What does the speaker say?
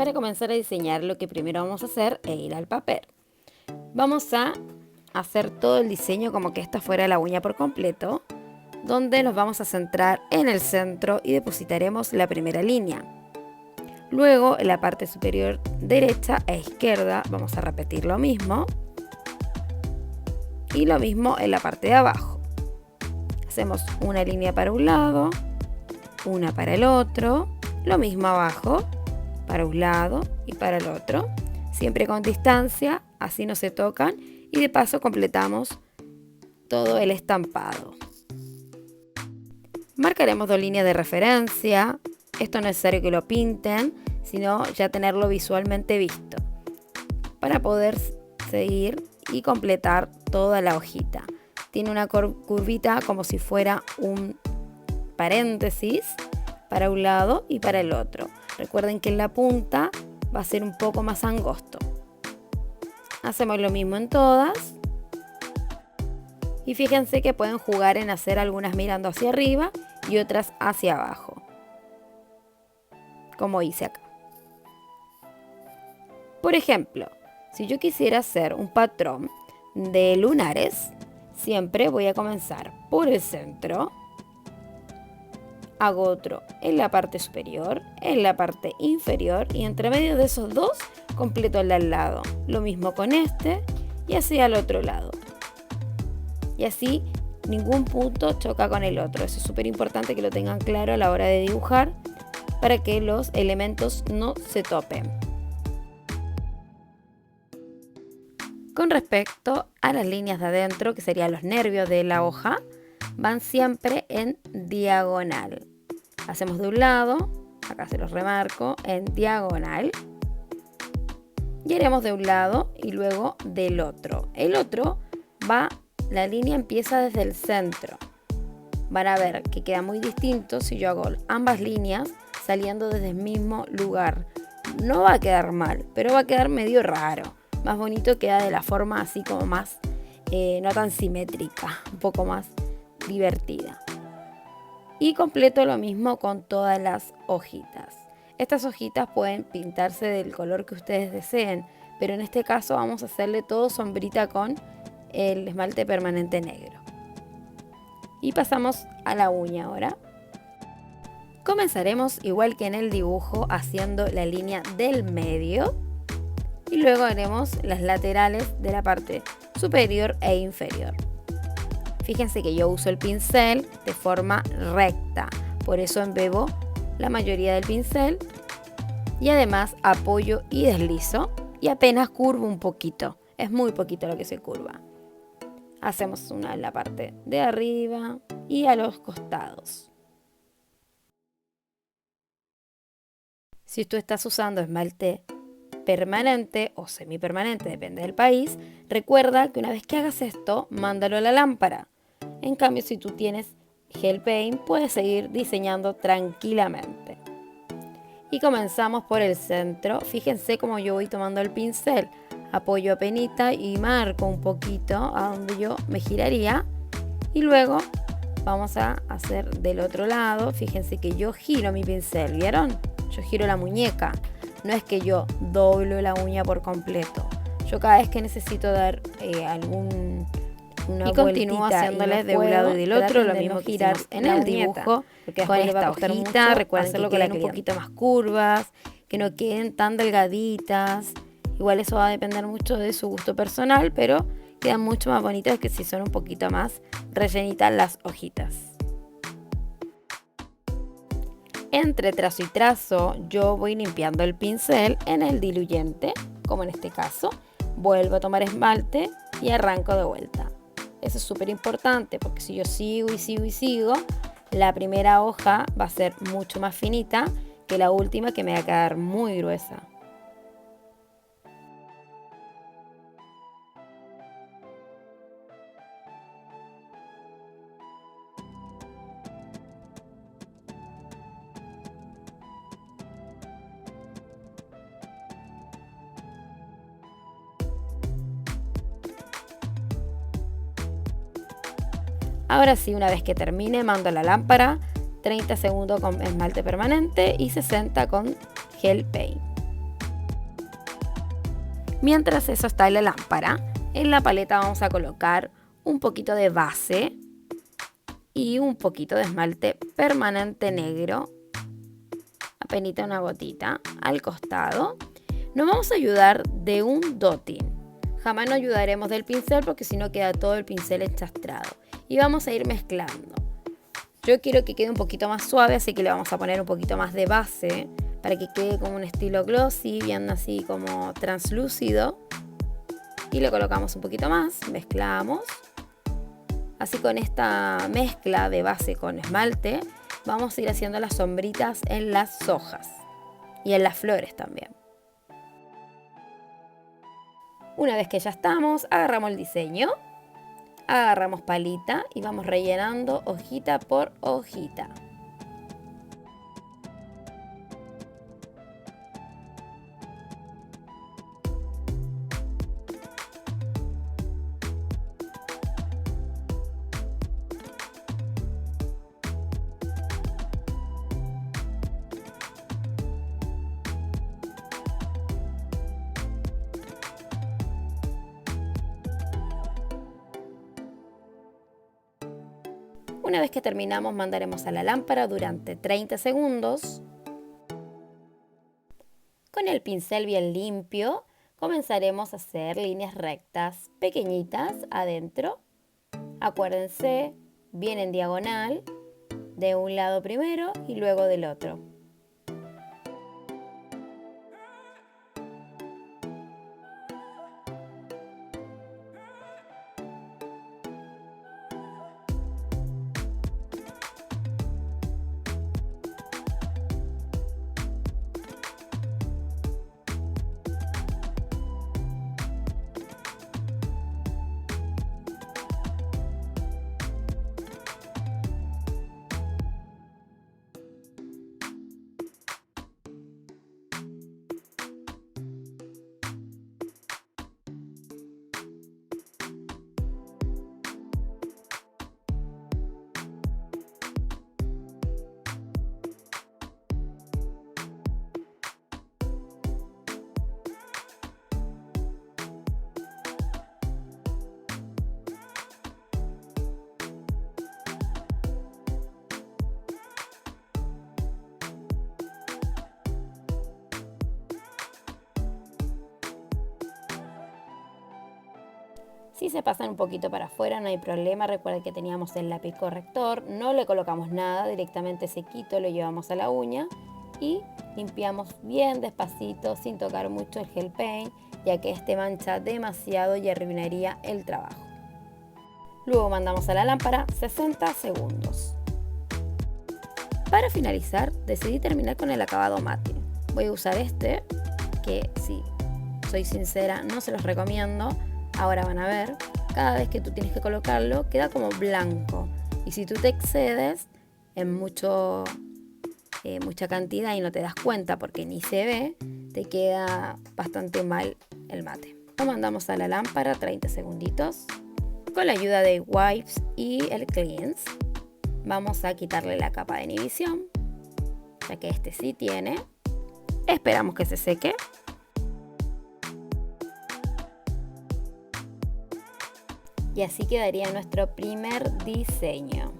Para comenzar a diseñar, lo que primero vamos a hacer es ir al papel. Vamos a hacer todo el diseño como que esta fuera la uña por completo, donde nos vamos a centrar en el centro y depositaremos la primera línea. Luego, en la parte superior derecha e izquierda vamos a repetir lo mismo y lo mismo en la parte de abajo. Hacemos una línea para un lado, una para el otro, lo mismo abajo, para un lado y para el otro, siempre con distancia, así no se tocan, y de paso completamos todo el estampado. Marcaremos 2 líneas de referencia. Esto no es necesario que lo pinten, sino ya tenerlo visualmente visto, para poder seguir y completar toda la hojita. Tiene una curvita como si fuera un paréntesis para un lado y para el otro. Recuerden que en la punta va a ser un poco más angosto. Hacemos lo mismo en todas. Y fíjense que pueden jugar en hacer algunas mirando hacia arriba y otras hacia abajo, como hice acá. Por ejemplo, si yo quisiera hacer un patrón de lunares, siempre voy a comenzar por el centro, hago otro en la parte superior, en la parte inferior, y entre medio de esos dos completo el de al lado. Lo mismo con este y así al otro lado. Y así ningún punto choca con el otro. Eso es súper importante que lo tengan claro a la hora de dibujar, para que los elementos no se topen. Con respecto a las líneas de adentro, que serían los nervios de la hoja, van siempre en diagonal. Hacemos de un lado, acá se los remarco, en diagonal. Y haremos de un lado y luego del otro. El otro la línea empieza desde el centro. Van a ver que queda muy distinto si yo hago ambas líneas saliendo desde el mismo lugar. No va a quedar mal, pero va a quedar medio raro. Más bonito queda de la forma así como más, no tan simétrica, un poco más divertida. Y completo lo mismo con todas las hojitas. Estas hojitas pueden pintarse del color que ustedes deseen, pero en este caso vamos a hacerle todo sombrita con el esmalte permanente negro. Y pasamos a la uña ahora. Comenzaremos igual que en el dibujo, haciendo la línea del medio y luego haremos las laterales de la parte superior e inferior. Fíjense que yo uso el pincel de forma recta, por eso embebo la mayoría del pincel y además apoyo y deslizo y apenas curvo un poquito, es muy poquito lo que se curva. Hacemos una en la parte de arriba y a los costados. Si tú estás usando esmalte permanente o semipermanente, depende del país, recuerda que una vez que hagas esto, mándalo a la lámpara. En cambio, si tú tienes gel paint, puedes seguir diseñando tranquilamente. Y comenzamos por el centro. Fíjense cómo yo voy tomando el pincel. Apoyo apenita y marco un poquito a donde yo me giraría. Y luego vamos a hacer del otro lado. Fíjense que yo giro mi pincel, ¿vieron? Yo giro la muñeca. No es que yo doblo la uña por completo. Yo cada vez que necesito dar y continúo haciéndoles de un lado y del otro, lo mismo girar en el dibujo, porque con esta hojita, recuerden que queden un poquito más curvas, que no queden tan delgaditas. Igual eso va a depender mucho de su gusto personal, pero quedan mucho más bonitas que si son un poquito más rellenitas las hojitas. Entre trazo y trazo yo voy limpiando el pincel en el diluyente, como en este caso. Vuelvo a tomar esmalte y arranco de vuelta. Eso es súper importante, porque si yo sigo y sigo y sigo, la primera hoja va a ser mucho más finita que la última, que me va a quedar muy gruesa. Ahora sí, una vez que termine, mando a la lámpara, 30 segundos con esmalte permanente y 60 con gel paint. Mientras eso está en la lámpara, en la paleta vamos a colocar un poquito de base y un poquito de esmalte permanente negro, apenas una gotita al costado. Nos vamos a ayudar de un dotting. Jamás nos ayudaremos del pincel porque si no queda todo el pincel enchastrado. Y vamos a ir mezclando. Yo quiero que quede un poquito más suave, así que le vamos a poner un poquito más de base para que quede como un estilo glossy, bien así como translúcido. Y le colocamos un poquito más, mezclamos. Así con esta mezcla de base con esmalte, vamos a ir haciendo las sombritas en las hojas y en las flores también. Una vez que ya estamos, agarramos el diseño, agarramos palita y vamos rellenando hojita por hojita. Una vez que terminamos, mandaremos a la lámpara durante 30 segundos. Con el pincel bien limpio, comenzaremos a hacer líneas rectas pequeñitas adentro. Acuérdense, bien en diagonal, de un lado primero y luego del otro. Si se pasan un poquito para afuera no hay problema, recuerden que teníamos el lápiz corrector, no le colocamos nada, directamente sequito lo llevamos a la uña y limpiamos bien despacito sin tocar mucho el gel paint, ya que este mancha demasiado y arruinaría el trabajo. Luego mandamos a la lámpara 60 segundos. Para finalizar decidí terminar con el acabado mate. Voy a usar este, que si soy sincera no se los recomiendo. Ahora van a ver, cada vez que tú tienes que colocarlo queda como blanco y si tú te excedes en mucha cantidad y no te das cuenta porque ni se ve, te queda bastante mal el mate. Lo mandamos a la lámpara 30 segunditos. Con la ayuda de Wipes y el Cleanse vamos a quitarle la capa de inhibición, ya que este sí tiene. Esperamos que se seque. Y así quedaría nuestro primer diseño.